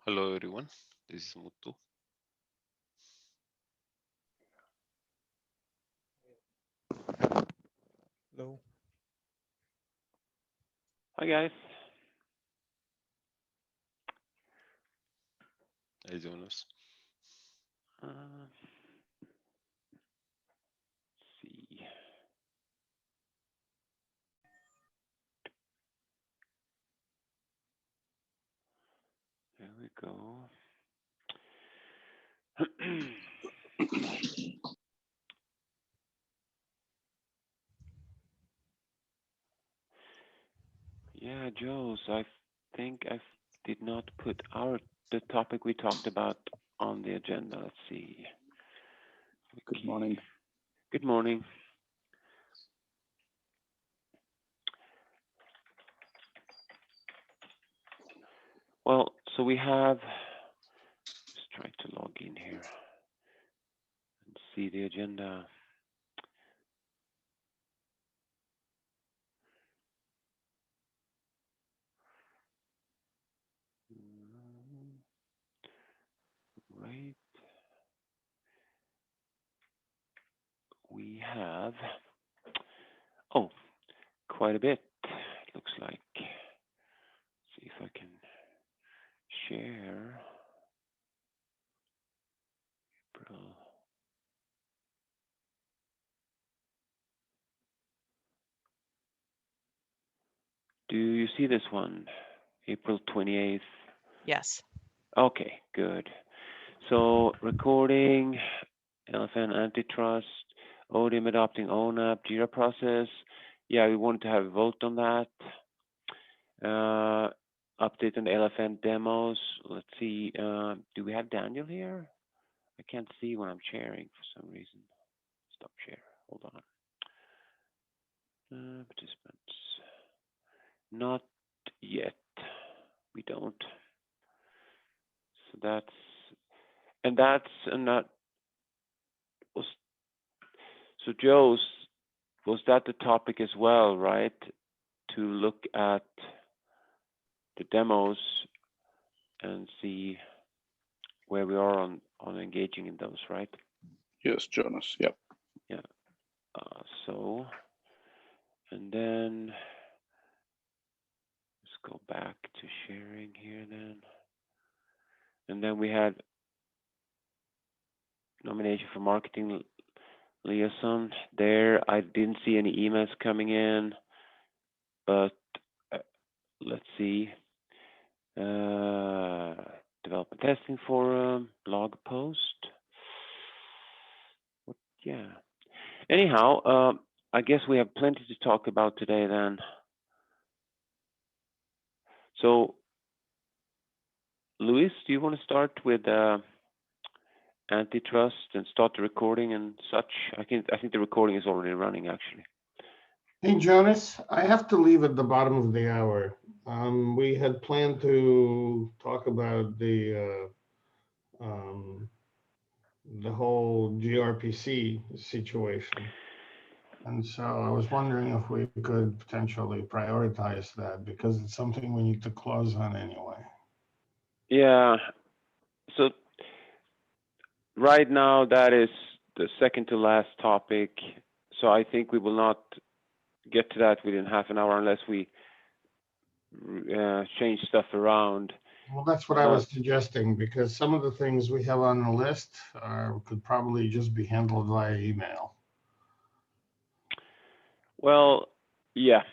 Hello everyone, this is Muttu. Hello. Hi guys. Hey Jonas. Uh, see. There we go. Yeah, Joes, I think I did not put the topic we talked about on the agenda. Let's see. Good morning. Good morning. Well, so we have, let's try to log in here and see the agenda. Right. We have, oh, quite a bit, looks like. See if I can share. April. Do you see this one? April 28th. Yes. Okay, good. So recording, elephant antitrust, ODIM adopting ONAP, JIRA process. Yeah, we want to have a vote on that. Update on the elephant demos. Let's see. Do we have Daniel here? I can't see when I'm sharing for some reason. Stop share. Hold on. Participants. Not yet. We don't. So that's not was so Joe's was that the topic as well, right? To look at the demos and see where we are on engaging in those, right? Yes, Jonas. Yep. Yeah. So, and then let's go back to sharing here then. And then we had nomination for marketing liaison. There, I didn't see any emails coming in, but let's see. Development testing forum, blog post. What? Yeah. Anyhow, I guess we have plenty to talk about today then. So, Luis, do you want to start with antitrust and start the recording and such? I think the recording is already running actually. Hey, Jonas, I have to leave at the bottom of the hour. We had planned to talk about the whole GRPC situation. And so I was wondering if we could potentially prioritize that because it's something we need to close on anyway. Yeah. So right now that is the second to last topic. So I think we will not get to that within half an hour unless we change stuff around. Well, that's what I was suggesting because some of the things we have on the list could probably just be handled via email. Well, yeah,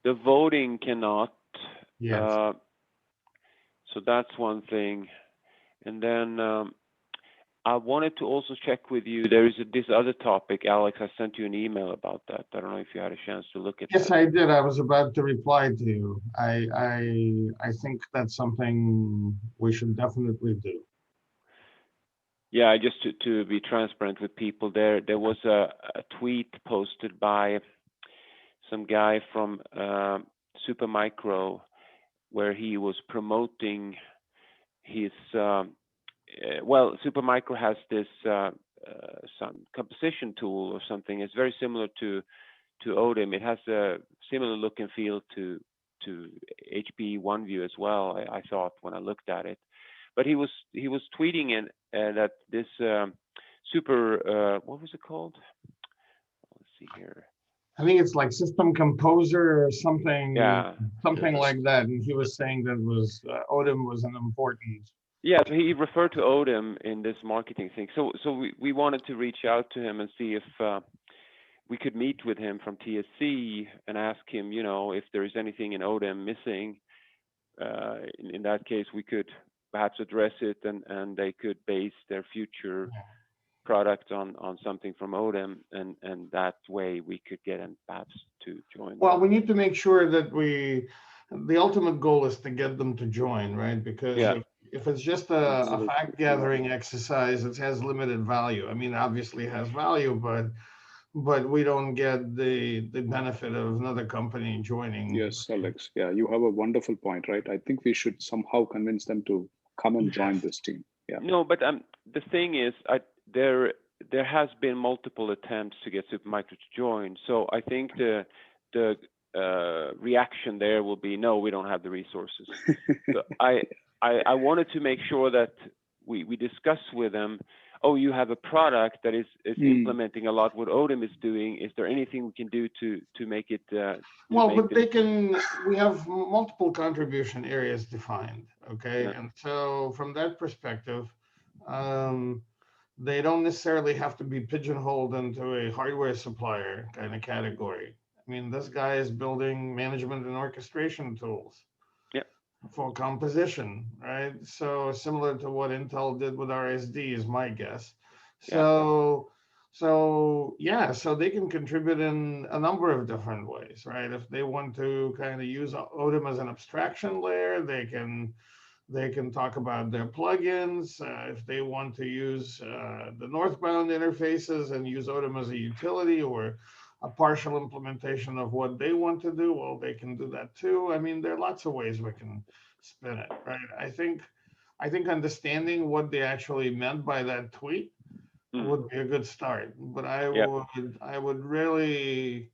the voting cannot. Yes. So that's one thing. And then I wanted to also check with you. There is this other topic, Alex. I sent you an email about that. I don't know if you had a chance to look at Yes, that. I did. I was about to reply to you. I think that's something we should definitely do. Yeah, just to be transparent with people, there was a tweet posted by some guy from Supermicro where he was promoting his well, Supermicro has this some composition tool or something. It's very similar to ODIM. It has a similar look and feel to HP OneView as well. I thought when I looked at it, But he was tweeting in that this super what was it called? Let's see here. I think it's like System Composer or something, Yeah. something Yes. like that. And he was saying that was ODIM was an important. Yeah, so he referred to ODIM in this marketing thing. So we wanted to reach out to him and see if we could meet with him from TSC and ask him, if there is anything in ODIM missing. In that case, we could perhaps address it, and they could base their future product on something from ODIM, and that way we could get him perhaps to join. Well, we need to make sure that the ultimate goal is to get them to join, right? Because Yeah. if it's just a Absolutely. fact gathering exercise, it has limited value. I mean, obviously it has value, but we don't get the benefit of another company joining. Yes, Alex. Yeah, you have a wonderful point, right? I think we should somehow convince them to come and join this team. Yeah. No, but the thing is, there has been multiple attempts to get Supermicro to join. So I think the reaction there will be, no, we don't have the resources. So I wanted to make sure that we discuss with them. Oh, you have a product that is implementing a lot what ODIM is doing. Is there anything we can do to make it? Well, but we have multiple contribution areas defined, okay? Yeah. And so from that perspective, they don't necessarily have to be pigeonholed into a hardware supplier kind of category. I mean, this guy is building management and orchestration tools. Yeah. For composition, right? So similar to what Intel did with RSD is my guess. So they can contribute in a number of different ways, right? If they want to kind of use ODIM as an abstraction layer, they can talk about their plugins. If they want to use the northbound interfaces and use ODIM as a utility or a partial implementation of what they want to do, well, they can do that too. I mean, there are lots of ways we can spin it, right? I think understanding what they actually meant by that tweet would be a good start. But I would really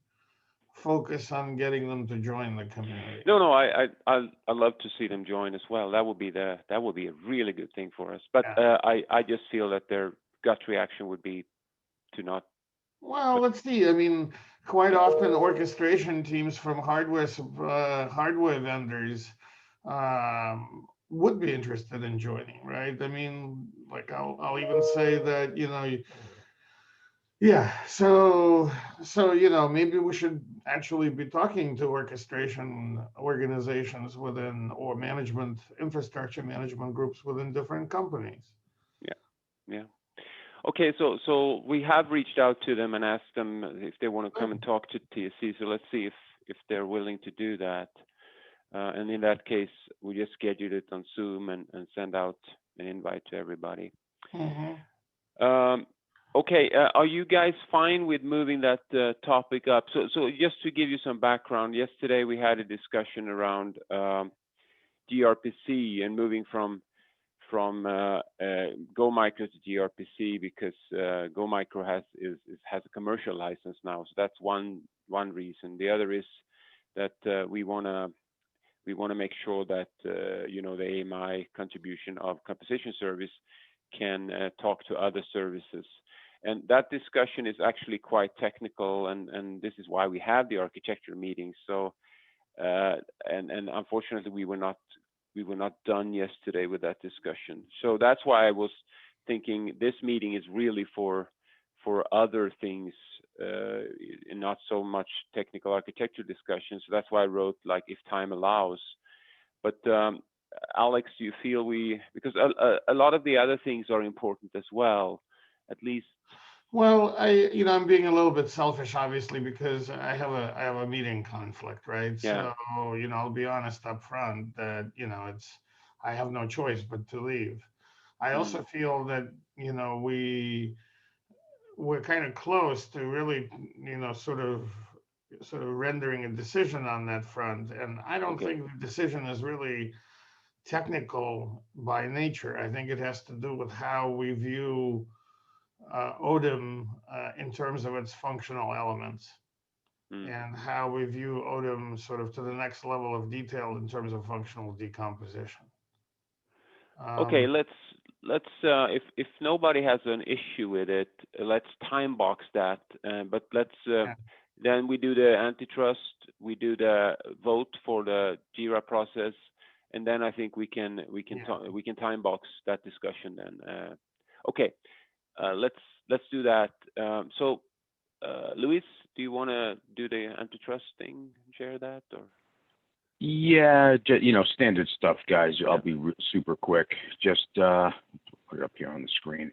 focus on getting them to join the community. No, I'd love to see them join as well. That would be a really good thing for us. But I just feel that their gut reaction would be to not. Well, let's see. I mean, quite often orchestration teams from hardware vendors would be interested in joining, right? I mean, like I'll even say that, so maybe we should actually be talking to orchestration organizations within, or infrastructure management groups within different companies. Yeah. Okay, so we have reached out to them and asked them if they want to come and talk to TSC. So let's see if they're willing to do that. And in that case, we just schedule it on Zoom and send out an invite to everybody. Mm-hmm. Okay, are you guys fine with moving that topic up? So just to give you some background, yesterday we had a discussion around gRPC and moving from GoMicro to gRPC, because GoMicro has a commercial license now. So that's one reason. The other is that we want to make sure that the AMI contribution of composition service can talk to other services. And that discussion is actually quite technical, and this is why we have the architecture meetings. So and unfortunately we were not done yesterday with that discussion. So that's why I was thinking this meeting is really for other things, and not so much technical architecture discussions. So that's why I wrote, like, if time allows. But Alex, do you feel because a lot of the other things are important as well, at least? Well, I'm being a little bit selfish, obviously, because I have a meeting conflict, right? Yeah. So, I'll be honest up front that, I have no choice but to leave. I also feel that, we're kind of close to really, sort of rendering a decision on that front. And I don't think the decision is really technical by nature. I think it has to do with how we view ODIM in terms of its functional elements, and how we view ODIM sort of to the next level of detail in terms of functional decomposition. Okay, Um, let's if nobody has an issue with it, let's time box that. But let's yeah, then we do the antitrust, we do the vote for the JIRA process, and then I think yeah. we can time box that discussion then. Okay, let's do that. Luis, do you want to do the antitrust thing? Share that or? Yeah, standard stuff, guys. I'll Yeah. be super quick. Just put it up here on the screen.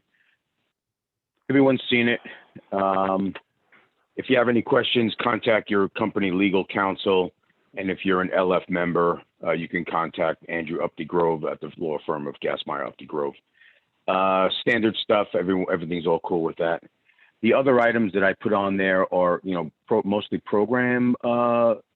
Everyone's seen it. If you have any questions, contact your company legal counsel. And if you're an LF member, you can contact Andrew Updegrove at the law firm of Gassmeyer Updegrove. Standard stuff. Everything's all cool with that. The other items that I put on there are, mostly program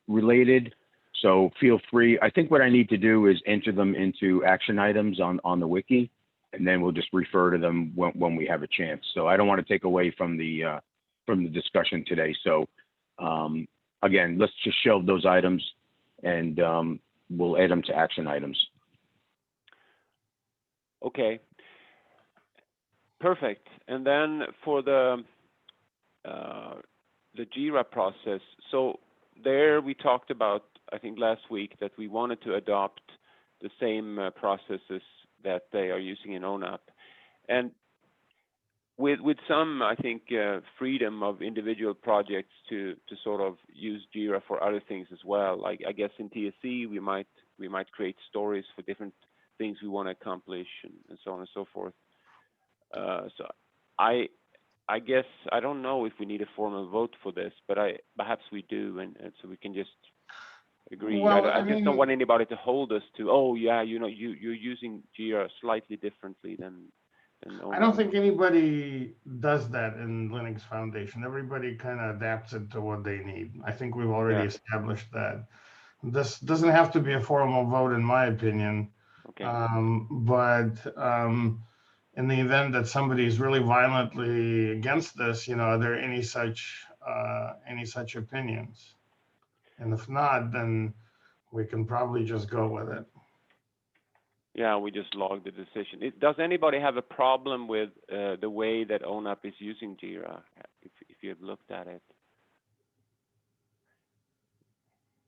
related. So feel free. I think what I need to do is enter them into action items on the wiki, and then we'll just refer to them when we have a chance. So I don't want to take away from the discussion today. So again, let's just shelve those items, and we'll add them to action items. Okay. Perfect. And then for the JIRA process, so there we talked about, I think last week, that we wanted to adopt the same processes that they are using in ONAP, and with some, I think, freedom of individual projects to sort of use JIRA for other things as well. Like I guess in TSC we might create stories for different things we want to accomplish and so on and so forth. So I guess I don't know if we need a formal vote for this, but perhaps we do, and so we can just agree. Well, I I just don't mean, want anybody to hold us to, oh yeah, you're using JIRA slightly differently than I don't ONAP. think anybody does that in Linux Foundation. Everybody kind of adapts it to what they need. I think we've already Yeah. established that. This doesn't have to be a formal vote, in my opinion. Okay. But in the event that somebody is really violently against this, are there any such opinions? And if not, then we can probably just go with it. Yeah, we just logged the decision. Does anybody have a problem with the way that ONAP is using JIRA? If you have looked at it,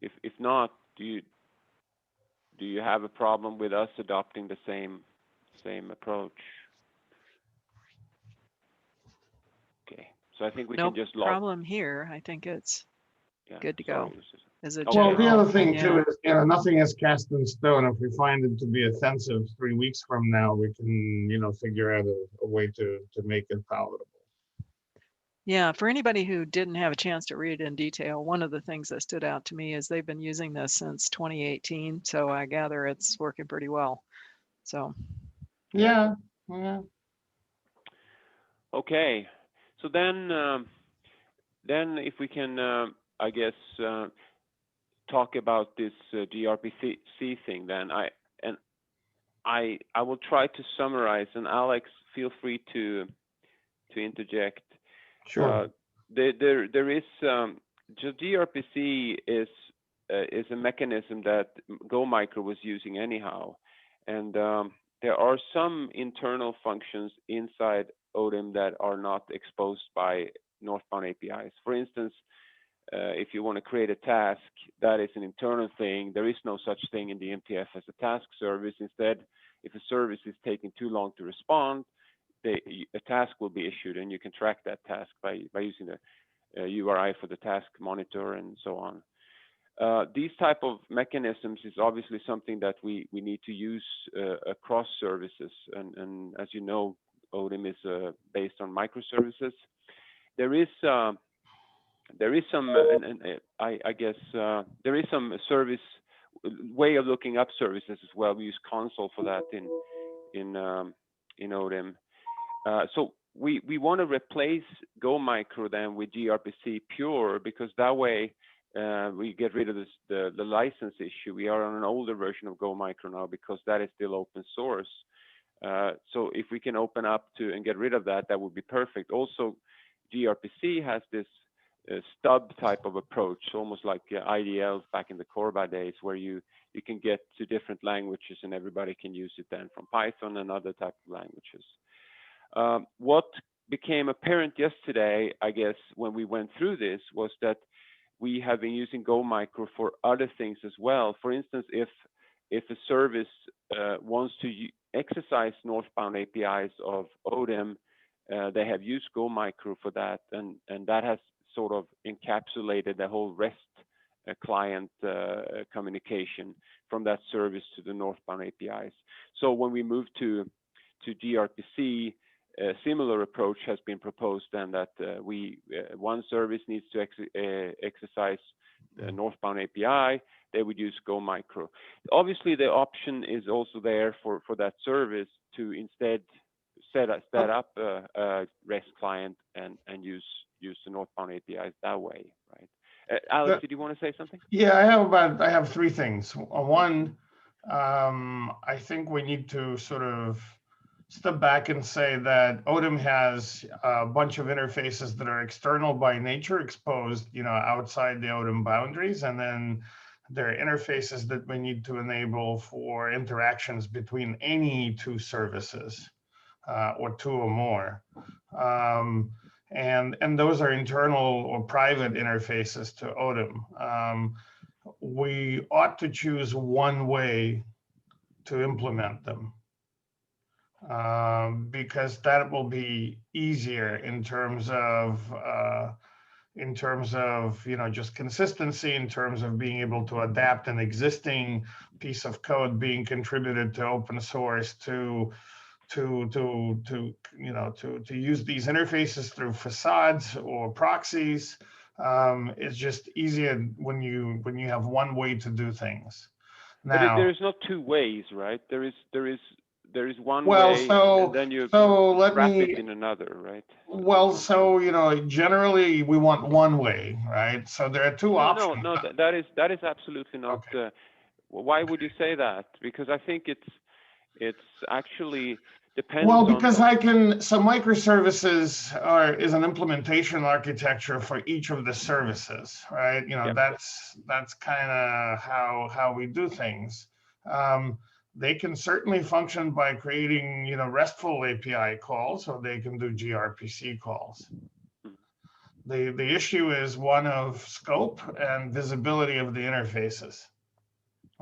if not, do you have a problem with us adopting the same approach? Okay, so I think we No can just log. problem here. I think it's Yeah, good to sorry, go. this is- As a Okay. Well, the general, other thing yeah. too is, nothing is cast in stone. If we find it to be offensive 3 weeks from now, we can, figure out a way to make it palatable. Yeah, for anybody who didn't have a chance to read it in detail, one of the things that stood out to me is they've been using this since 2018, so I gather it's working pretty well. So Yeah. Okay, so then if we can, I guess, talk about this gRPC thing, then I will try to summarize, and Alex, feel free to interject. Sure. There is gRPC is a mechanism that GoMicro was using anyhow, and there are some internal functions inside ODIM that are not exposed by northbound APIs. For instance, if you want to create a task, that is an internal thing. There is no such thing in the MTF as a task service. Instead, if a service is taking too long to respond, a task will be issued, and you can track that task by using the URI for the task monitor and so on. These type of mechanisms is obviously something that we need to use across services, and as you know, ODIM is based on microservices. There is some, I guess there is some service way of looking up services as well. We use console for that in ODIM. So we want to replace GoMicro then with gRPC pure, because that way we get rid of the license issue. We are on an older version of GoMicro now because that is still open source. So if we can open up to and get rid of that, that would be perfect. Also, gRPC has this stub type of approach, almost like IDLs back in the Corba days, where you can get to different languages and everybody can use it then from Python and other type of languages. What became apparent yesterday, I guess, when we went through this, was that we have been using Go Micro for other things as well. For instance, if a service wants to exercise northbound APIs of ODIM, they have used Go Micro for that, and that has sort of encapsulated the whole REST client communication from that service to the northbound APIs. So when we move to gRPC, a similar approach has been proposed, and that one service needs to exercise the northbound API, they would use Go Micro. Obviously, the option is also there for that service to instead set up a REST client and use the northbound APIs that way, right? Alex, did you want to say something? Yeah, I have three things. One, I think we need to sort of step back and say that ODIM has a bunch of interfaces that are external by nature, exposed, outside the ODIM boundaries, and then there are interfaces that we need to enable for interactions between any two services, or two or more. And those are internal or private interfaces to ODIM. We ought to choose one way to implement them, because that will be easier in terms of just consistency, in terms of being able to adapt an existing piece of code being contributed to open source to use these interfaces through facades or proxies. It's just easier when you have one way to do things. Now, but there is not two ways, right? There is one well, way, so and then you let wrap me it in another, right? Well, so generally we want one way, right? So there are two options. No, that is absolutely not. Okay. Why would you say that? Because I think it's actually depends. Well, because so microservices is an implementation architecture for each of the services, right? Yep. That's kind of how we do things. They can certainly function by creating, RESTful API calls, or they can do gRPC calls. The issue is one of scope and visibility of the interfaces.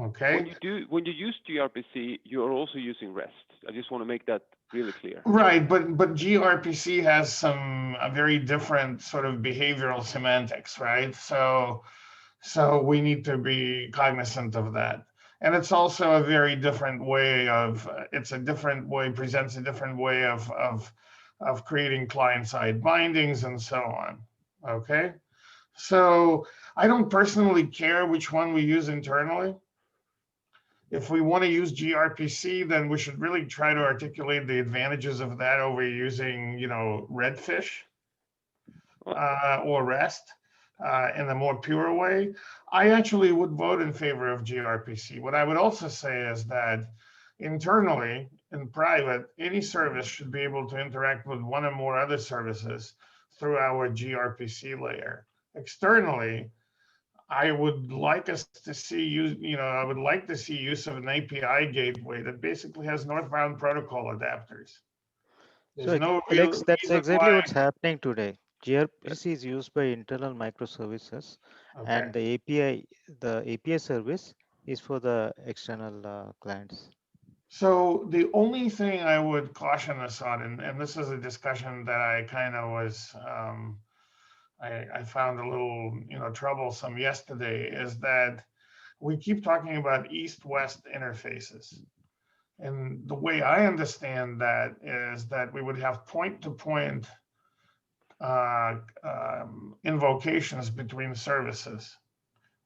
Okay. When you use gRPC, you are also using REST. I just want to make that really clear. Right, but gRPC has a very different sort of behavioral semantics, right? So we need to be cognizant of that. And it's also a very different way presents a different way of creating client-side bindings and so on, okay? So I don't personally care which one we use internally. If we want to use gRPC, then we should really try to articulate the advantages of that over using, Redfish or REST. In a more pure way. I actually would vote in favor of gRPC. What I would also say is that internally, in private, any service should be able to interact with one or more other services through our gRPC layer. Externally, I would like us to see use of an API gateway that basically has northbound protocol adapters. So Alex, that's exactly what's happening today. gRPC is used by internal microservices, okay. and the API service is for the external clients. So the only thing I would caution us on, and this is a discussion that I kind of was, I found a little, troublesome yesterday, is that we keep talking about east-west interfaces. And the way I understand that is that we would have point-to-point invocations between services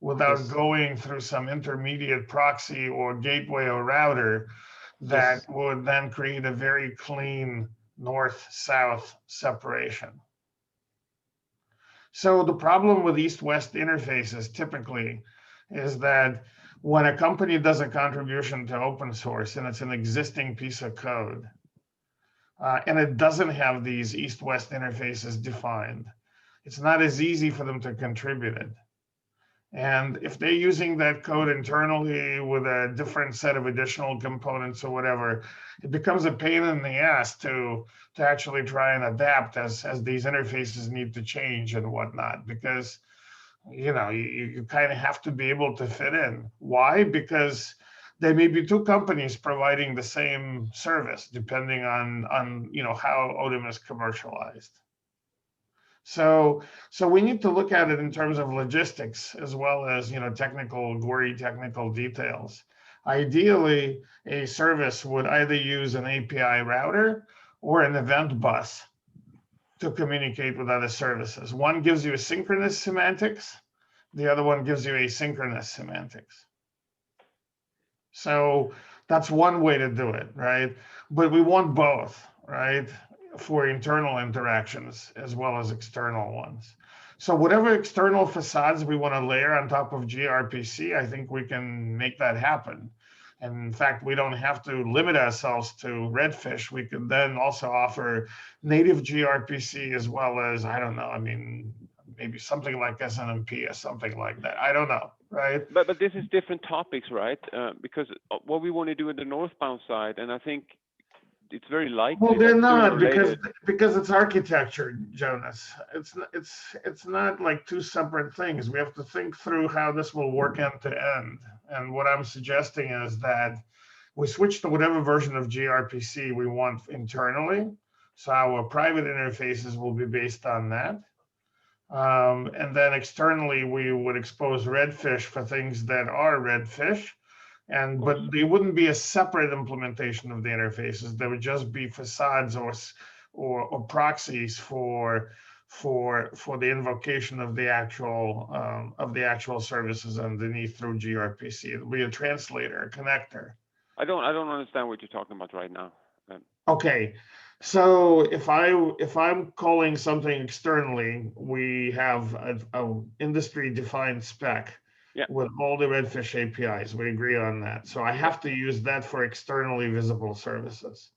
without going through some intermediate proxy or gateway or router that would then create a very clean north-south separation. So the problem with east-west interfaces typically is that when a company does a contribution to open source and it's an existing piece of code, and it doesn't have these east-west interfaces defined, it's not as easy for them to contribute it. And if they're using that code internally with a different set of additional components or whatever, it becomes a pain in the ass to actually try and adapt as these interfaces need to change and whatnot, because you kind of have to be able to fit in. Why? Because there may be two companies providing the same service depending on how ODIM is commercialized. So we need to look at it in terms of logistics as well as gory technical details. Ideally, a service would either use an API router or an event bus to communicate with other services. One gives you synchronous semantics, the other one gives you asynchronous semantics. So that's one way to do it, right? But we want both, right? For internal interactions as well as external ones. So whatever external facades we want to layer on top of gRPC, I think we can make that happen. And in fact, we don't have to limit ourselves to Redfish. We could then also offer native gRPC as well as, I don't know, I mean, maybe something like SNMP or something like that. I don't know, right? But this is different topics, right? Because what we want to do in the northbound side, and I think it's very likely. Well, they're not, later, because it's architecture, Jonas. It's not like two separate things. We have to think through how this will work end to end. And what I'm suggesting is that we switch to whatever version of gRPC we want internally. So our private interfaces will be based on that. And then externally, we would expose Redfish for things that are Redfish. But they wouldn't be a separate implementation of the interfaces. There would just be facades or proxies for the invocation of the actual services underneath through gRPC. It would be a translator, a connector. I don't understand what you're talking about right now. Okay, so if I'm calling something externally, we have a industry defined spec. Yeah. With all the Redfish APIs, we agree on that. So I have to use that for externally visible services.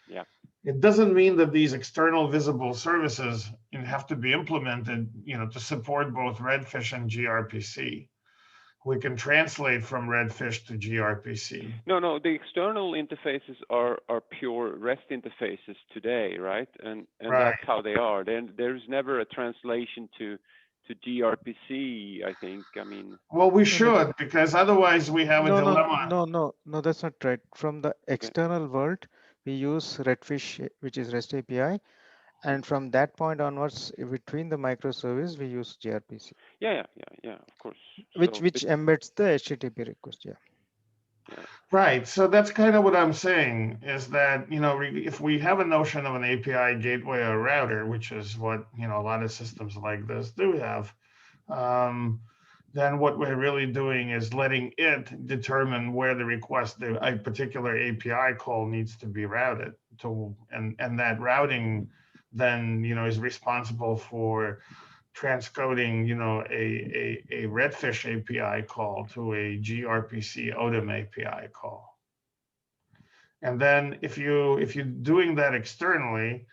Yeah. It doesn't mean that these external visible services have to be implemented, to support both Redfish and gRPC. We can translate from Redfish to gRPC. No, the external interfaces are pure REST interfaces today, right? And right. That's how they are. Then there's never a translation to gRPC, I think. I mean, well, we should, because otherwise we have a dilemma. No, that's not right. From the external world, we use Redfish, which is REST API, and from that point onwards, between the microservice, we use gRPC. Yeah, of course. Which embeds the HTTP request. Yeah. Right. So that's kind of what I'm saying is that, if we have a notion of an API gateway or router, which is what, a lot of systems like this do have, then what we're really doing is letting it determine where the a particular API call needs to be routed to, and that routing then, is responsible for transcoding, a Redfish API call to a gRPC ODIM API call. And then if you're doing that externally,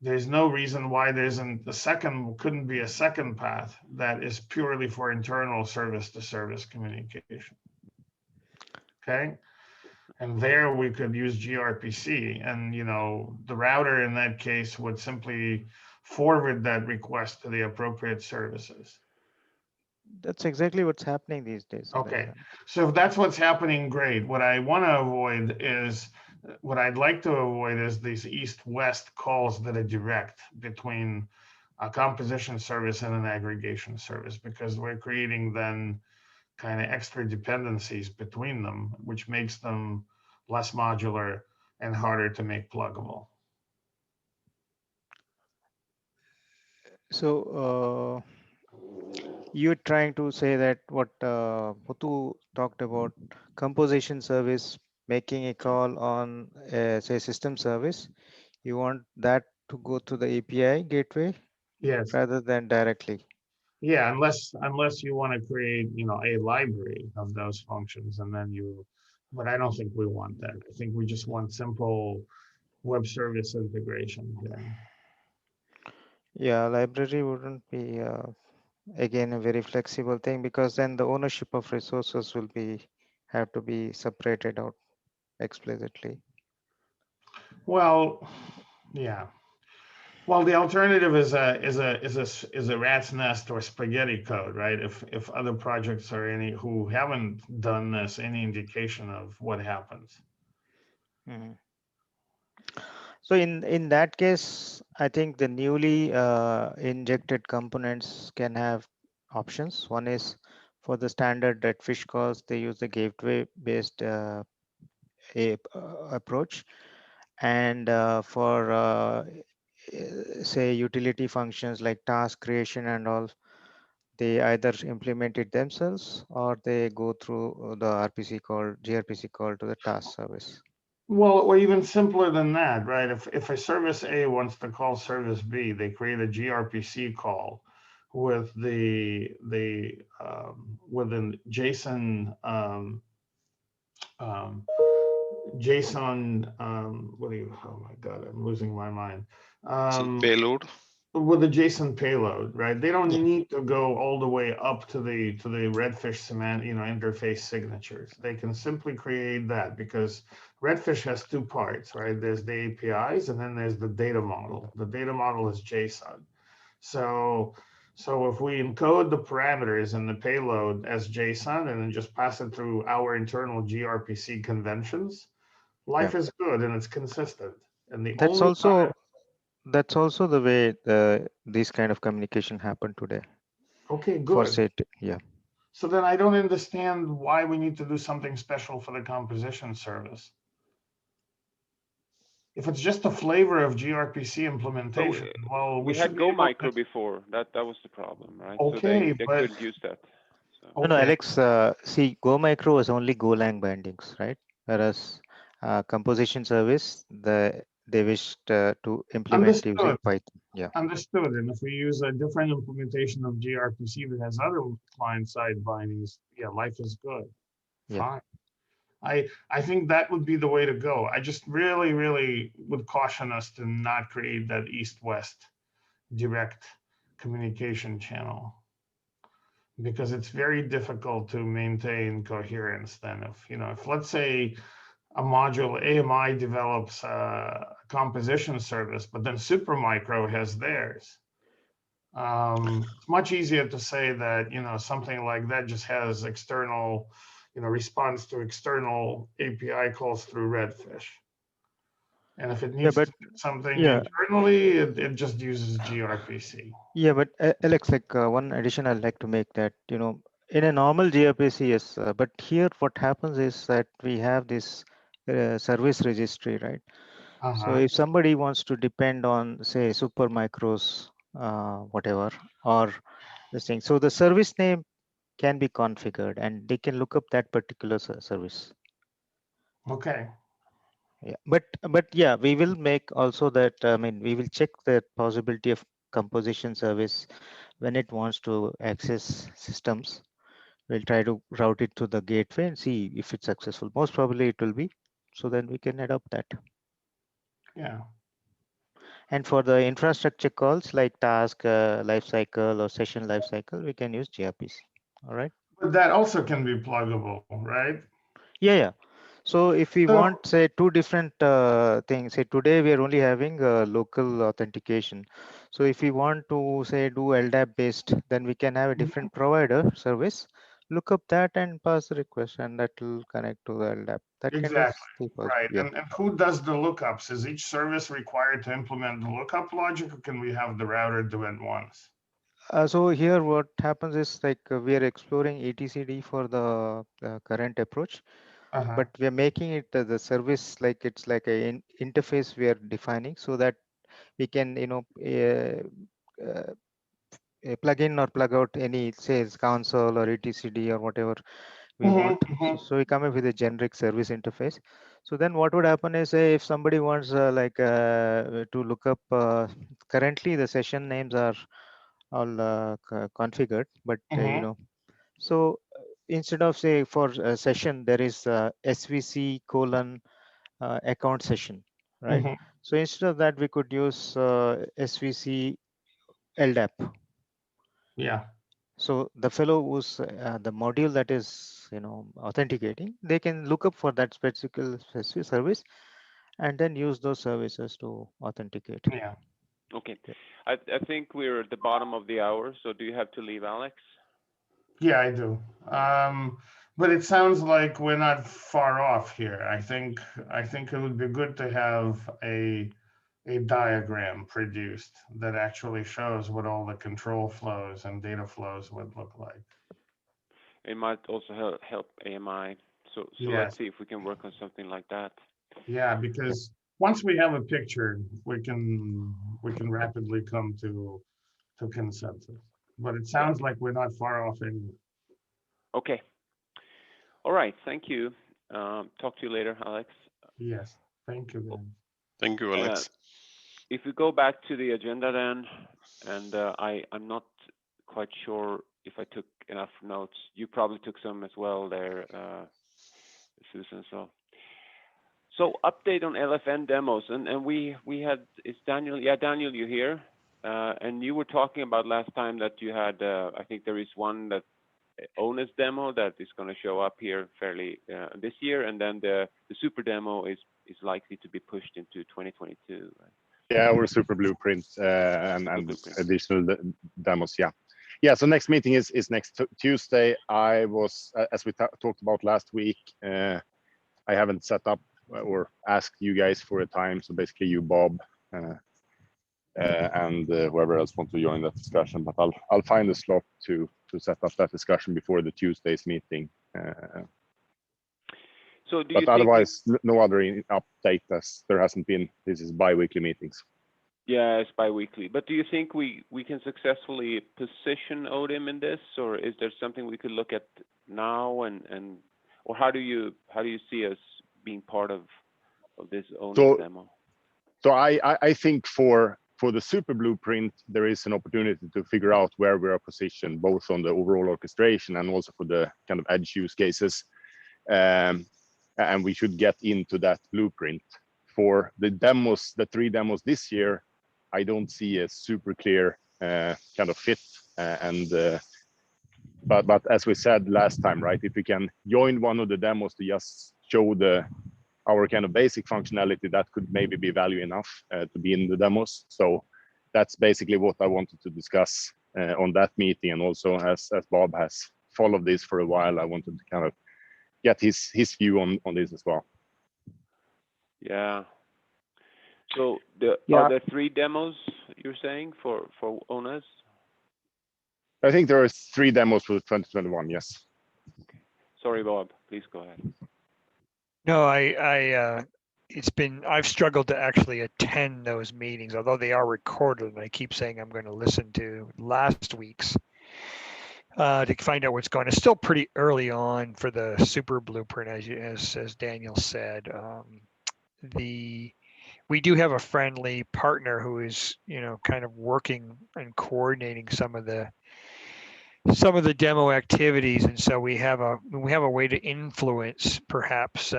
there's no reason why couldn't be a second path that is purely for internal service-to-service communication. Okay. And there we could use gRPC, and the router in that case would simply forward that request to the appropriate services. That's exactly what's happening these days. Okay, so if that's what's happening, great. What I'd like to avoid is these east-west calls that are direct between a composition service and an aggregation service, because we're creating then kind of extra dependencies between them, which makes them less modular and harder to make pluggable. So you're trying to say that what Muthu talked about, composition service making a call on say system service, you want that to go to the API gateway, yes, rather than directly. Yeah, unless you want to create a library of those functions, and then but I don't think we want that. I think we just want simple web service integration here. Yeah, library wouldn't be again a very flexible thing, because then the ownership of resources will be have to be separated out explicitly. Well, yeah. Well, the alternative is a rat's nest or spaghetti code, right? If other projects are any who haven't done this, any indication of what happens. Mhm. So in that case, I think the newly injected components can have options. One is for the standard redfish calls, they use the gateway based approach, and for say utility functions like task creation and all, they either implement it themselves or they go through the gRPC call to the task service. Well, or even simpler than that, right? If a service A wants to call service B, they create a gRPC call with with an um, what do you? Oh my God, I'm losing my mind. Some Um, payload. with a JSON payload, right? They don't Yeah. need to go all the way up to the Redfish interface signatures. They can simply create that, because Redfish has two parts, right? There's the APIs and then there's the data model. The data model is JSON. So so if we encode the parameters in the payload as JSON and then just pass it through our internal gRPC conventions, Yeah. life is good and it's consistent. And the That's only also that's also the way this kind of communication happen today okay, for good. say yeah. So then I don't understand why we need to do something special for the composition service. If it's just a flavor of gRPC But implementation, well, we we should had be Go able to, Micro before. That was the problem, right? So okay, they but couldn't use that. So No, okay, Alex, see, Go Micro was only Golang bindings, right? Whereas composition service, they wished to implement understood, using Python. Yeah, understood. And if we use a different implementation of gRPC that has other client-side bindings, yeah, life is good, yeah. fine. I think that would be the way to go. I just really, really would caution us to not create that east-west direct communication channel, because it's very difficult to maintain coherence then. If let's say a module AMI develops a composition service, but then Supermicro has theirs. It's much easier to say that, something like that just has external, response to external API calls through Redfish. And if it Yeah, needs but to do something yeah, internally, it just uses gRPC. yeah, but Alex, like one addition I'd like to make that, in a normal gRPC, yes, but here what happens is that we have this service registry, right? So Uh-huh. if somebody wants to depend on, say, Supermicro's whatever, or this thing, so the service name can be configured and they can look up that particular service. Okay. Yeah, but yeah, we will make also that, I mean, we will check the possibility of composition service when it wants to access systems. We'll try to route it to the gateway and see if it's successful. Most probably it will be, so then we can adopt that. Yeah. And for the infrastructure calls like task lifecycle or session lifecycle, we can use gRPC. All right. But that also can be pluggable, right? Yeah, yeah. So if we So, want, say, two different things, say today we are only having local authentication. So if we want to, say, do LDAP based, then we can have a different provider service, look up that and pass the request, and that will connect to the LDAP. That kind of exactly. thing possible. Right. Yeah. And who does the lookups? Is each service required to implement the lookup logic, or can we have the router do it once? So here what happens is like we are exploring etcd for the current approach, Uh-huh. but we are making it the service like it's like a interface we are defining, so that we can plug in or plug out any, say, console or etcd or whatever we want. So we come up with a generic service interface. So then what would happen is, if somebody wants to look up, currently the session names are all configured, but so instead of, say, for a session there is svc colon account session, right? Mhm. So instead of that we could use svc LDAP. Yeah, So the fellow who's the module that is, authenticating, they can look up for that specific service and then use those services to authenticate. yeah. Okay. Yeah. I think we're at the bottom of the hour, so do you have to leave, Alex? Yeah, I do. But it sounds like we're not far off here. I think it would be good to have a diagram produced that actually shows what all the control flows and data flows would look like. It might also help AMI. So Yes. let's see if we can work on something like that. Yeah, because once we have a picture, we can rapidly come to consensus. But it sounds like we're not far off anyway. Okay. All right. Thank you. Talk to you later, Alex. Yes. Thank you, guys. Thank you, Alex. If we go back to the agenda then, and I'm not quite sure if I took enough notes. You probably took some as well there, Susan. So update on LFN demos, and we had, is Daniel? Yeah, Daniel, you here? And you were talking about last time that you had, I think there is one that ONUS demo that is going to show up here fairly this year, and then the super demo is likely to be pushed into 2022. Right? Yeah, or super blueprint and Blueprint. additional demos. Yeah. So next meeting is next Tuesday. I was, as we talked about last week, I haven't set up or asked you guys for a time. So basically, you, Bob, and whoever else wants to join that discussion. But I'll find a slot to set up that discussion before the Tuesday's meeting. So do you but think otherwise, no other update, as there hasn't been. This is bi-weekly meetings. Yeah, it's bi-weekly. But do you think we can successfully position ODIM in this, or is there something we could look at now, and or how do you see us being part of this ONUS demo? So I think for the super blueprint, there is an opportunity to figure out where we are positioned, both on the overall orchestration and also for the kind of edge use cases. And we should get into that blueprint. For the demos, the 3 demos this year, I don't see a super clear kind of fit. But as we said last time, right? If we can join one of the demos to just show our kind of basic functionality, that could maybe be value enough to be in the demos. So that's basically what I wanted to discuss on that meeting. And also, as Bob has followed this for a while, I wanted to kind of get his view on this as well. Yeah. So are there 3 demos you're saying for ONUS? I think there are 3 demos for 2021. Yes. Okay. Sorry, Bob. Please go ahead. No, I've struggled to actually attend those meetings, although they are recorded, and I keep saying I'm going to listen to last week's to find out what's going on. It's still pretty early on for the super blueprint, as Daniel said. We do have a friendly partner who is, kind of working and coordinating some of the demo activities, and so we have a way to influence, perhaps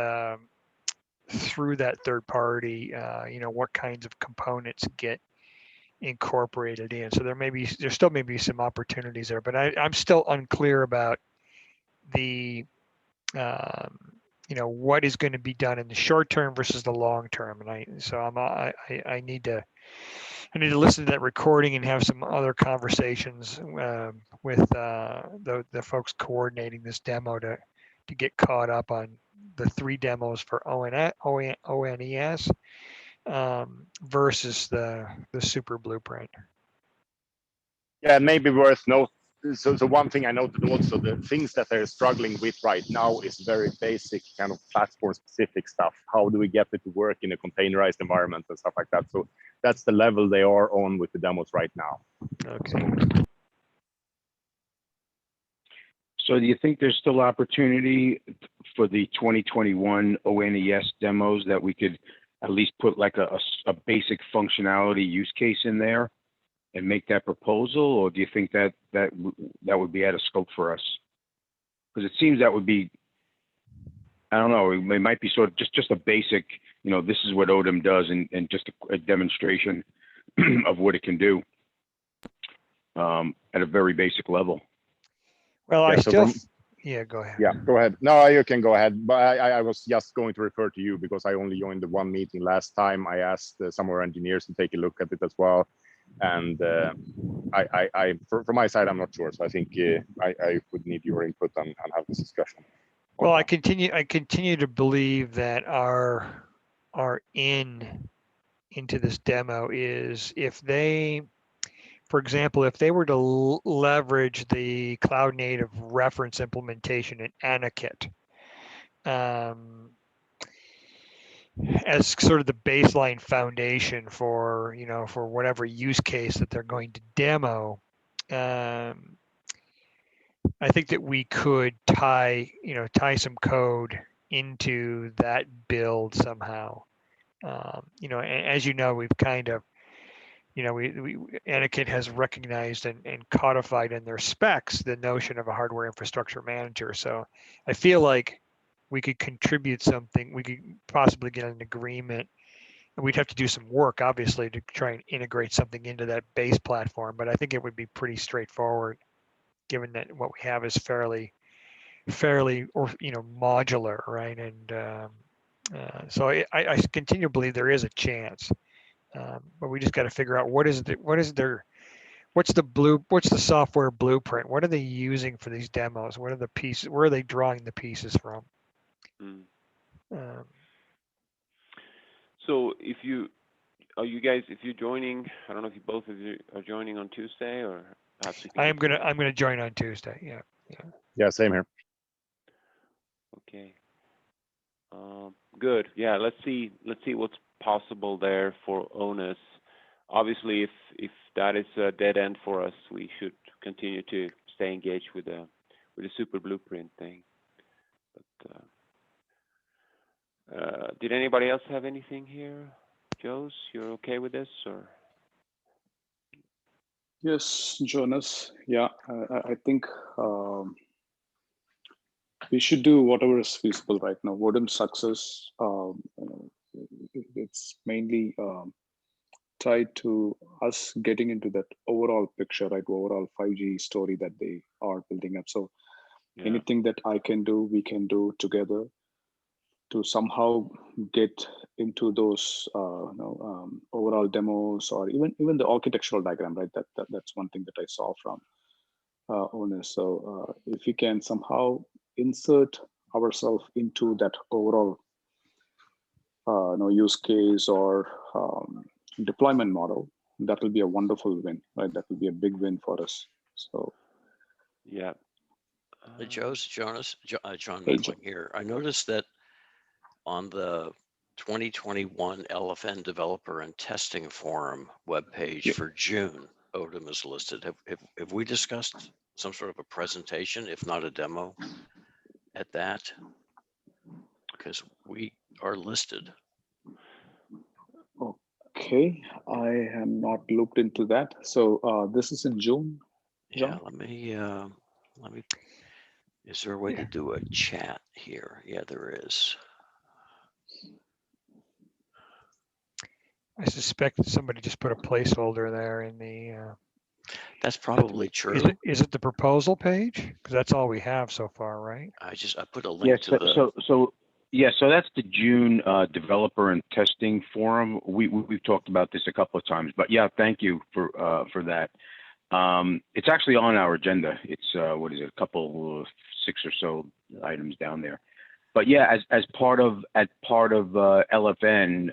through that third party, what kinds of components get incorporated in. So there still may be some opportunities there, but I'm still unclear about the what is going to be done in the short term versus the long term. And I need to listen to that recording and have some other conversations with the folks coordinating this demo to get caught up on the 3 demos for ONES versus the super blueprint. Yeah, maybe worth note. So one thing I noted also, the things that they're struggling with right now is very basic kind of platform specific stuff. How do we get it to work in a containerized environment and stuff like that? So that's the level they are on with the demos right now. Okay. So do you think there's still opportunity for the 2021 ONES demos that we could at least put like a basic functionality use case in there and make that proposal? Or do you think that would be out of scope for us? Because it seems that would be, I don't know, it might be sort of just a basic, this is what ODIM does and just a demonstration of what it can do. at a very basic level. Well, Yeah, I so still, from- yeah, go ahead. Yeah, go ahead. No, you can go ahead. But I was just going to refer to you because I only joined the one meeting last time. I asked some of our engineers to take a look at it as well. And from my side, I'm not sure. So I think I would need your input and have this discussion. Well, I continue to believe that our into this demo is if they, for example, if they were to leverage the cloud native reference implementation in Anakit as sort of the baseline foundation for, you know, for whatever use case that they're going to demo, I think that we could tie some code into that build somehow. You know, as you know, we've kind of, you know, Anakit has recognized and codified in their specs the notion of a hardware infrastructure manager. So I feel like we could contribute something. We could possibly get an agreement, and we'd have to do some work, obviously, to try and integrate something into that base platform. But I think it would be pretty straightforward, given that what we have is fairly, or you know, modular, right? And so I continue to believe there is a chance, but we just got to figure out what's the software blueprint? What are they using for these demos? What are the pieces? Where are they drawing the pieces from? So if you're joining, I don't know if you both of you are joining on Tuesday, or perhaps you can. I'm gonna join on Tuesday. Yeah. Yeah, same here. Okay. Good. Yeah. Let's see what's possible there for ONUS. Obviously, if that is a dead end for us, we should continue to stay engaged with the super blueprint thing. But did anybody else have anything here? Joes, you're okay with this, or? Yes, Jonas. Yeah, I think we should do whatever is feasible right now. ODIM success, it's mainly tied to us getting into that overall picture, right? Overall 5G story that they are building up. So anything that I can do, we can do together to somehow get into those overall demos, or even the architectural diagram, right? That's one thing that I saw from ONUS. So if we can somehow insert ourselves into that overall use case or deployment model, that will be a wonderful win, right? That will be a big win for us. So yeah. Jonas, John Hey, Medling here. I noticed that on the 2021 LFN Developer and Testing Forum webpage for June, ODIM is listed. Have we discussed some sort of a presentation, if not a demo, at that? Because we are listed. Okay, I am not looked into that. So this is in June. Yeah, John? let me. Is there a way to do a chat here? Yeah, there is. I suspect that somebody just put a placeholder there in the. That's probably true. Is it the proposal page? Because that's all we have so far, right? I put a link to the. So that's the June Developer and Testing Forum. We've talked about this a couple of times, but yeah, thank you for that. It's actually on our agenda. It's what is it? A couple, 6 or so items down there. But yeah, as part of LFN,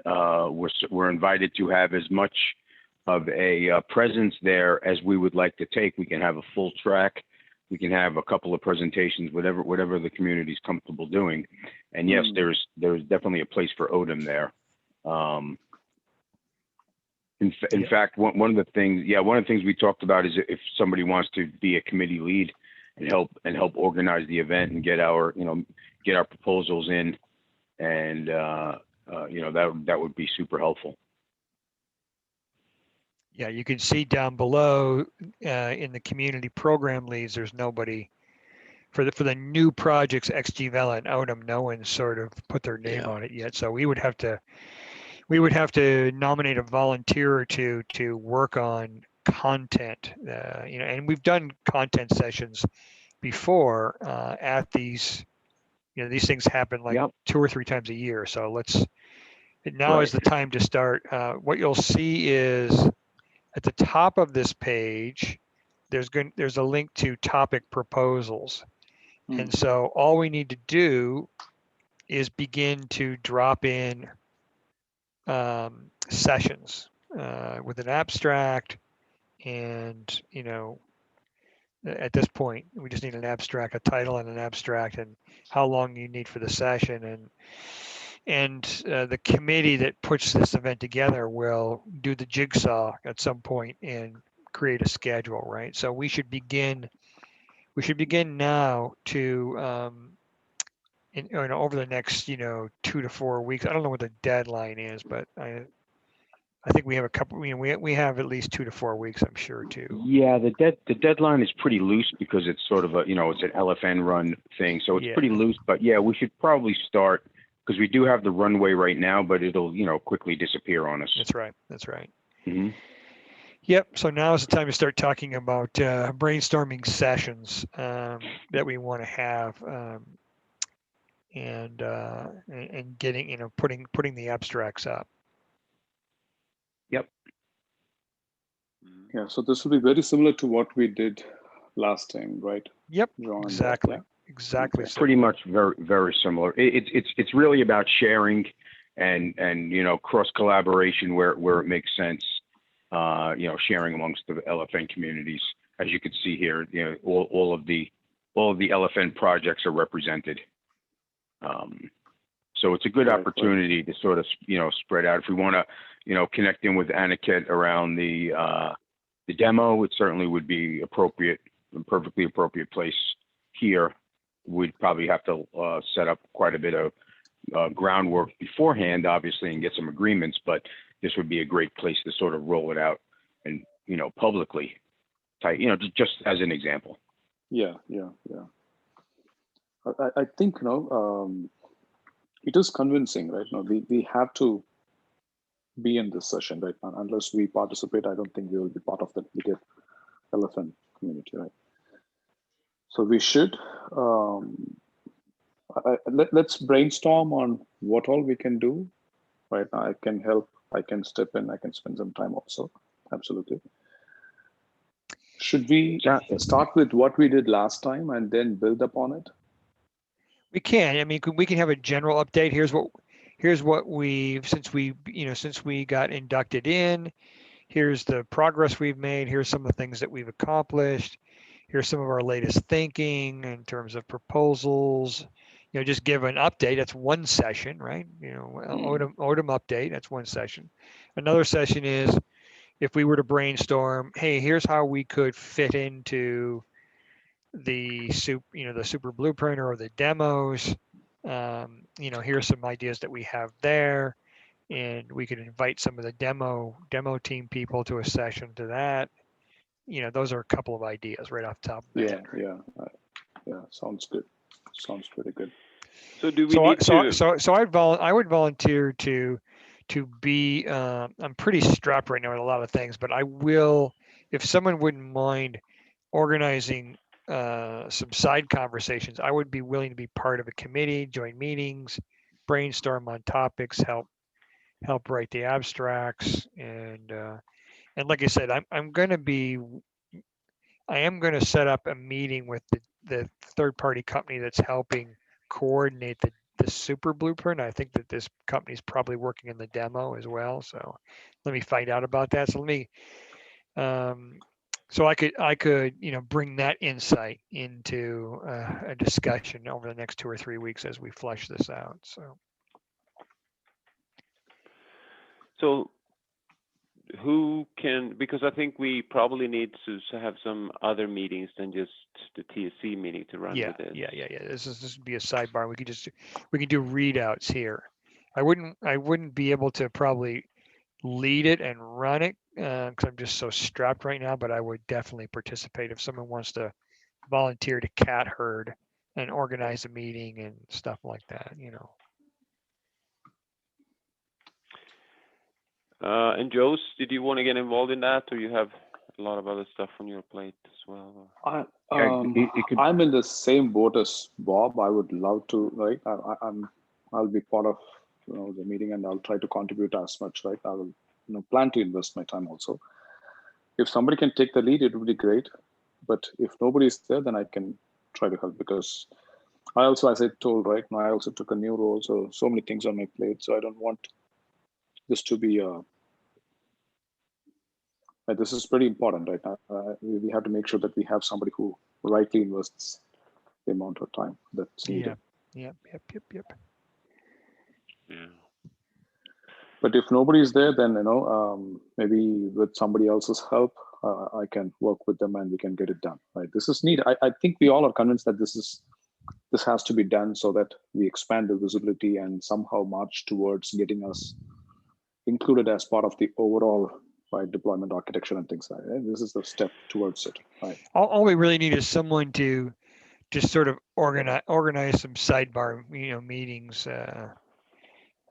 we're invited to have as much of a presence there as we would like to take. We can have a full track. We can have a couple of presentations, whatever the community is comfortable doing. And yes, there's definitely a place for ODIM there. In fact, one of the things we talked about is if somebody wants to be a committee lead and help organize the event and get our proposals in, and that would be super helpful. Yeah, you can see down below in the community program leads, there's nobody for the new projects, XGVela and ODIM. No one's sort of put their name on it yet, so we would have to nominate a volunteer or two to work on content, and we've done content sessions before at these, these things happen like Yep. 2 or 3 times a year. So now Right. is the time to start. What you'll see is at the top of this page, there's a link to topic proposals. And so all we need to do is begin to drop in sessions with an abstract. And, at this point, we just need an abstract, a title and an abstract, and how long you need for the session. And the committee that puts this event together will do the jigsaw at some point and create a schedule, right? So we should begin now to over the next 2 to 4 weeks. I don't know what the deadline is, but I think we have a couple. We have at least 2 to 4 weeks, I'm sure, too. Yeah, the deadline is pretty loose because it's sort of it's an LFN run thing, so it's pretty loose. But yeah, we should probably start because we do have the runway right now, but it'll quickly disappear on us. That's right. That's right. Mm-hmm. Yep. So now is the time to start talking about brainstorming sessions that we want to have, and getting putting the abstracts up. Yep. Yeah, so this will be very similar to what we did last time, right? Yep, John, exactly. yeah. Exactly. Okay. Pretty much very similar. It's really about sharing and cross collaboration where it makes sense. Sharing amongst the LFN communities, as you can see here, all of the LFN projects are represented. So it's a good opportunity to sort of spread out. If we want to connect in with Aniket around the demo, it certainly would be appropriate, a perfectly appropriate place here. We'd probably have to set up quite a bit of groundwork beforehand, obviously, and get some agreements, but this would be a great place to sort of roll it out and, publicly, just as an example. Yeah. I think, it is convincing, right? Now we have to be in this session, right? Unless we participate, I don't think we will be part of the bigger elephant community, right? So we should, let's brainstorm on what all we can do, right? I can help, I can step in, I can spend some time also, absolutely. Should we start with what we did last time and then build upon it? We can. I mean, we can have a general update. Here's what we've since we got inducted in. Here's the progress we've made. Here's some of the things that we've accomplished. Here's some of our latest thinking in terms of proposals. Just give an update. That's one session, right? ODIM update. That's one session. Another session is if we were to brainstorm, hey, here's how we could fit into the super blueprint or the demos. Here's some ideas that we have there, and we could invite some of the demo team people to a session to that. Those are a couple of ideas right off the top of my head. Yeah. Sounds good. Sounds pretty good. So do we need to? So I would volunteer to be. I'm pretty strapped right now with a lot of things, but I will, if someone wouldn't mind organizing some side conversations, I would be willing to be part of a committee, join meetings, brainstorm on topics, help write the abstracts, and like I said, I am going to set up a meeting with the third-party company that's helping coordinate the super blueprint. I think that this company is probably working in the demo as well. So let me find out about that. So let me. So I could bring that insight into a discussion over the next 2 or 3 weeks as we flesh this out. So who can, because I think we probably need to have some other meetings than just the TSC meeting to run with this. Yeah. This would be a sidebar. We can do readouts here. I wouldn't be able to probably lead it and run it because I'm just so strapped right now, but I would definitely participate if someone wants to volunteer to cat herd and organize a meeting and stuff like that, And Jose, did you want to get involved in that, or you have a lot of other stuff on your plate as well. I'm in the same boat as Bob. I would love to, right? I'll be part of the meeting, and I'll try to contribute as much, right? I will plan to invest my time also. If somebody can take the lead, it would be great. But if nobody is there, then I can try to help, because I also, as I told, right now, I also took a new role, so many things on my plate. So I don't want this to be this is pretty important, right? We have to make sure that we have somebody who rightly invests the amount of time that's needed. Yep. Yeah. But if nobody is there, then maybe with somebody else's help, I can work with them and we can get it done. Right? This is neat. I think we all are convinced that this has to be done so that we expand the visibility and somehow march towards getting us included as part of the overall deployment architecture and things like that. This is the step towards it. Right. All we really need is someone to just sort of organize some sidebar meetings.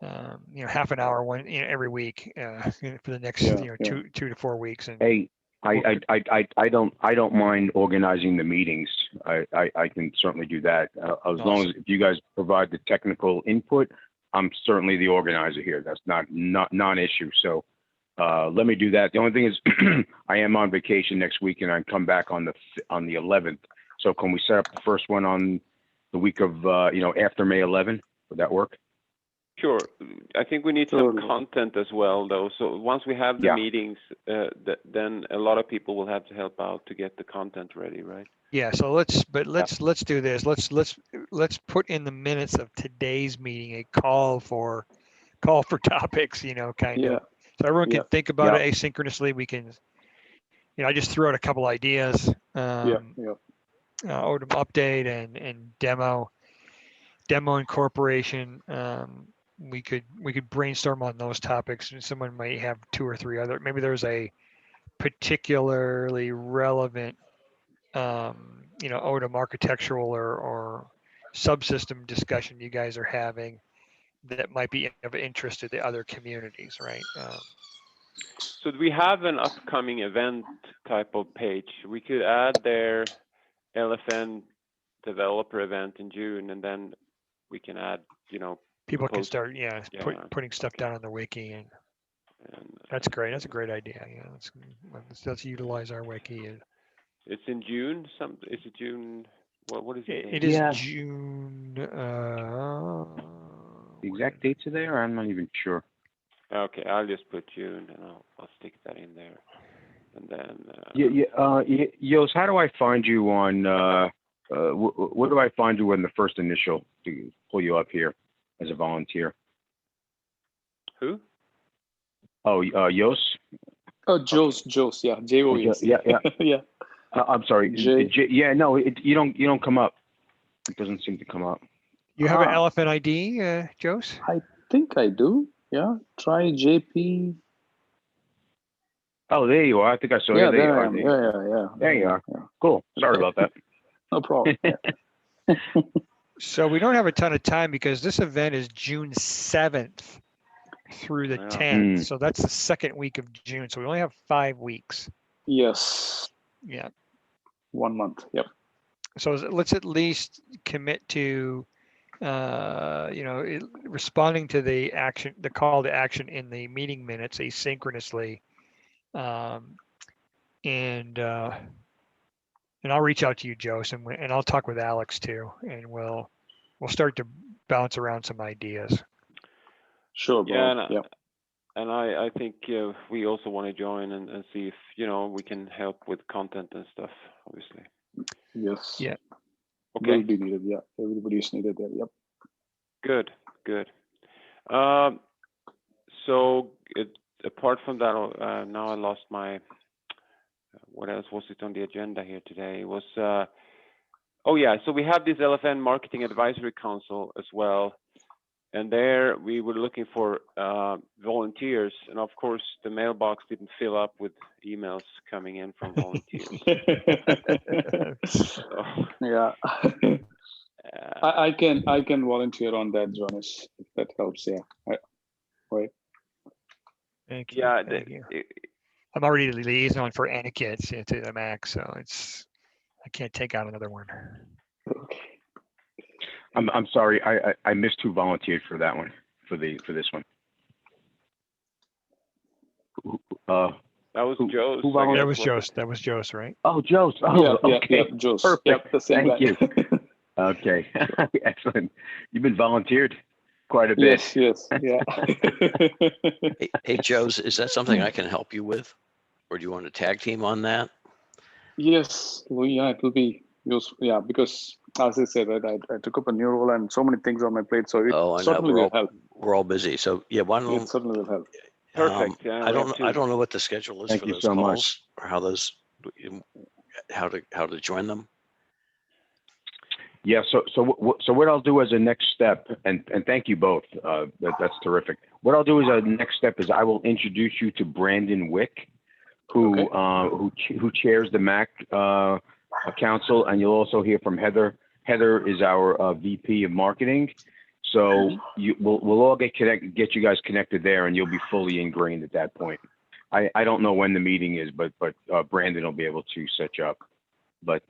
Half an hour every week for the next 2 to 4 weeks. And hey, I don't mind organizing the meetings. I can certainly do that as long as if you guys provide the technical input. I'm certainly the organizer here. That's not non-issue. So let me do that. The only thing is I am on vacation next week and I come back on the 11th. So can we set up the first one on the week of after May 11? Would that work? Sure. I think we need some content as well, though. So once we have the meetings, then a lot of people will have to help out to get the content ready, right? Yeah. So let's do this. Let's put in the minutes of today's meeting a call for topics. Kind of. So everyone can think about it asynchronously. We can. I just threw out a couple ideas. ODIM update and demo incorporation. We could brainstorm on those topics, and someone might have 2 or 3 other. Maybe there's a particularly relevant, ODIM architectural or subsystem discussion you guys are having that might be of interest to the other communities, right? So we have an upcoming event type of page. We could add their LFN developer event in June, and then we can add, people can start, putting stuff down on the wiki, and that's great. That's a great idea. Yeah, let's utilize our wiki. And it's in June. Is it June? What is it? It is June. The exact dates are there. I'm not even sure. Okay, I'll just put June, and I'll stick that in there, and then. Yos, how do I find you on? Where do I find you in the first initial to pull you up here as a volunteer? Who? Oh, Yos. Oh, Jos, yeah, Jos. Yeah. Yeah. I'm sorry. No, you don't come up. It doesn't seem to come up. You have an elephant ID, Jos? I think I do. Yeah. Try JP. Oh, there you are. I think I saw you. There you are. Yeah. There you are. Yeah. Cool. Sorry about that. No problem. So we don't have a ton of time because this event is June 7th through the 10th. So that's the second week of June. So we only have 5 weeks. Yes. Yeah. 1 month. Yep. So let's at least commit to, responding to the call to action in the meeting minutes asynchronously. And I'll reach out to you, Jose, and I'll talk with Alex too, and we'll start to bounce around some ideas. Sure. Yeah, and I think we also want to join and see if we can help with content and stuff. Obviously. Yes. Yeah. Okay. Will be needed. Yeah. Everybody is needed there. Yep. Good. So apart from that, now I lost my. What else was it on the agenda here today? It was, so we have this LFN Marketing Advisory Council as well. And there we were looking for volunteers. And of course, the mailbox didn't fill up with emails coming in from volunteers. Yeah. I can volunteer on that, Jonas, if that helps. Yeah. Right. Thank you. Yeah. Thank you. I'm already the liaison for Etiquette to the Mac, so I can't take out another one. I'm sorry, I missed who volunteered for that one, for this one. That was Who- Joe's. who I volunteered? That guess, was wasn't Joe's. That was Joe's, right? Oh, Joe's. Oh, okay. Joe's. Perfect. Yep, the same Thank guy. you. Okay, excellent. You've been volunteered quite a bit. Yes, yeah. Hey, Joe's, is that something I can help you with? Or do you want to tag team on that? Yes, well, yeah, it will be useful. Yeah, because as I said, right, I took up a new role and so many things on my plate, so it Oh, I know, certainly will help. we're all busy. So yeah, why It don't, certainly will help. Perfect. Yeah, I we have don't two. know what the schedule is Thank for you those so much. calls or how to join them. Yeah. So what I'll do as a next step, and thank you both. That's terrific. What I'll do as a next step is I will introduce you to Brandon Wick, who chairs the MAC council, and you'll also hear from Heather. Heather is our VP of marketing. So we'll all get you guys connected there, and you'll be fully ingrained at that point. I don't know when the meeting is, but Brandon will be able to set you up. But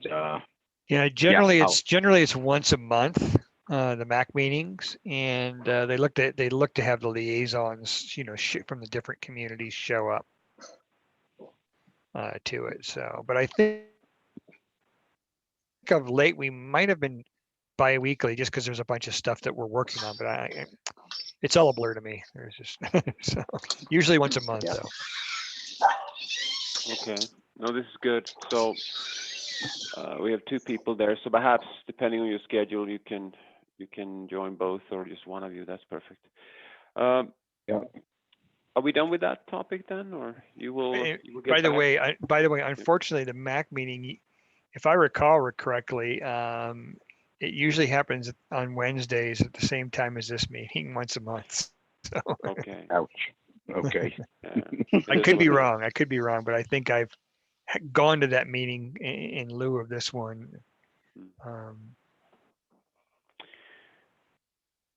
Yeah, generally it's once a month, the MAC meetings, and they look to have the liaisons, from the different communities show up to it. So, but I think of late we might have been bi-weekly just because there's a bunch of stuff that we're working on, but it's all a blur to me. There's just so usually once a month though. Okay. No, this is good. So we have two people there. So perhaps depending on your schedule, you can join both or just one of you. That's perfect. yeah. Are we done with that topic then, or you will get By the back? way, unfortunately, the MAC meeting, if I recall correctly, it usually happens on Wednesdays at the same time as this meeting once a month. So, Okay. Ouch. Okay. I could be wrong, but I think I've gone to that meeting in lieu of this one.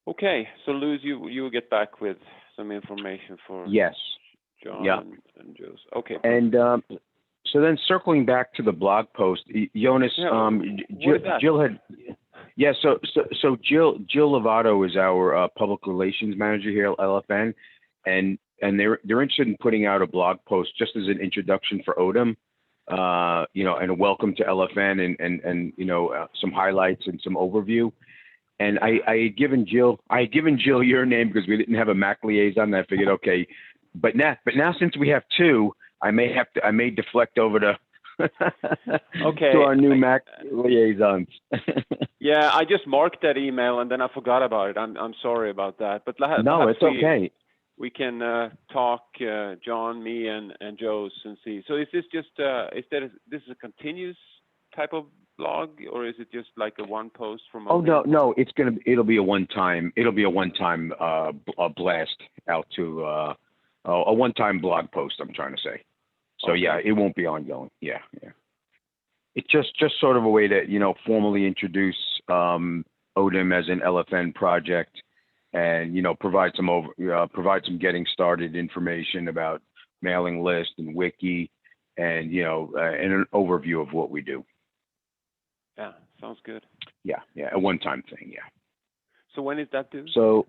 Okay, so Luz, you will get back with some information for Yes. John and Joe's. Okay. And so then circling back to the blog post, Jonas, what is that? Jill had, yeah. So Jill Lovato is our public relations manager here at LFN, and they're interested in putting out a blog post just as an introduction for ODIM, and a welcome to LFN and some highlights and some overview. And I had given Jill your name because we didn't have a MAC liaison. And I figured, okay, but now since we have two, I may deflect over to to our new MAC liaisons. Yeah, I just marked that email and then I forgot about it. I'm sorry about that. But no, it's okay. We can talk, John, me, and Joe's and see. So is this just this is a continuous type of blog, or is it just like a one post from? Oh no, it'll be a one-time blast out to a one-time blog post. I'm trying to say. So okay. Yeah, it won't be ongoing. Yeah. It's just sort of a way to formally introduce ODIM as an LFN project, and provide some getting started information about mailing list and wiki, and and an overview of what we do. Yeah, sounds good. Yeah, a one-time thing. Yeah. So when is that due? So,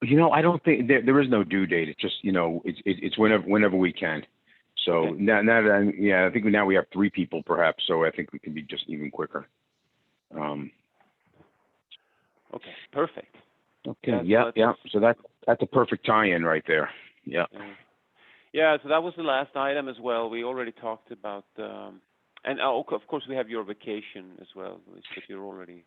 I don't think there is no due date. It's just it's whenever we can. So okay. now that I think now we have 3 people perhaps. So I think we can be just even quicker. Okay, perfect. Okay. Yeah. So that's a perfect tie-in right there. Yeah. Yeah. So that was the last item as well. We already talked about. And of course, we have your vacation as well, which you already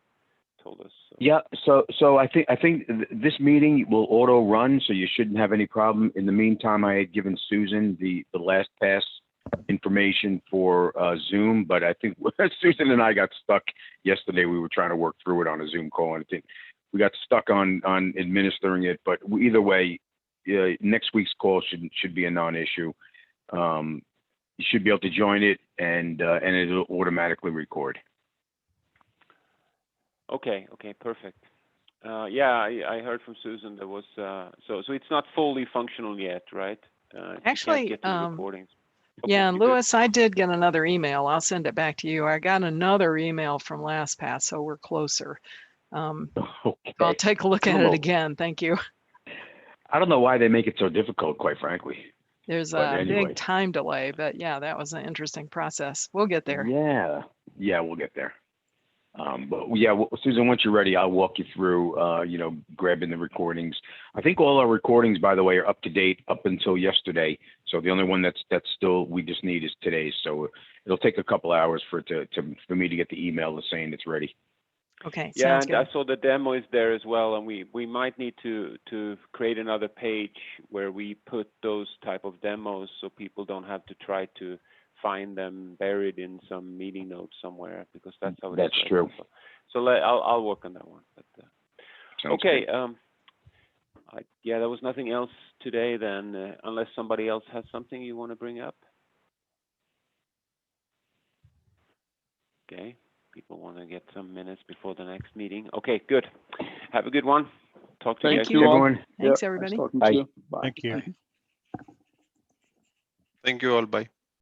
told us. So. Yeah. So I think this meeting will auto run, so you shouldn't have any problem. In the meantime, I had given Susan the last pass information for Zoom, but I think Susan and I got stuck yesterday. We were trying to work through it on a Zoom call, and I think we got stuck on administering it. But either way, next week's call should be a non-issue. You should be able to join it, and it'll automatically record. Okay, perfect. Yeah, I heard from Susan there was so it's not fully functional yet, right? if you can't Actually, get to the recordings. Okay, yeah, you good? Louis, I did get another email. I'll send it back to you. I got another email from LastPass, so we're closer. Okay. I'll take a look I at don't it know. again. Thank you. I don't know why they make it so difficult, quite frankly. There's But a anyway. big time delay, but yeah, that was an interesting process. We'll get there. Yeah, we'll get there. But yeah, Susan, once you're ready, I'll walk you through, grabbing the recordings. I think all our recordings, by the way, are up to date up until yesterday. So the only one that's still, we just need is today's. So it'll take a couple hours for me to get the email saying it's ready. Okay, Yeah, sounds and good. I saw the demo is there as well, and we might need to create another page where we put those type of demos so people don't have to try to find them buried in some meeting notes somewhere, because that's how it is. That's right true. now. So I'll work on that one. But, Sounds okay. good. Yeah, there was nothing else today then, unless somebody else has something you want to bring up. Okay. People want to get some minutes before the next meeting. Okay, good. Have a good one. Talk to you Thank guys you soon. all. Everyone. Thanks, Yeah, everybody. nice talking Bye. to you. Bye. Thank you. Thank you all. Bye.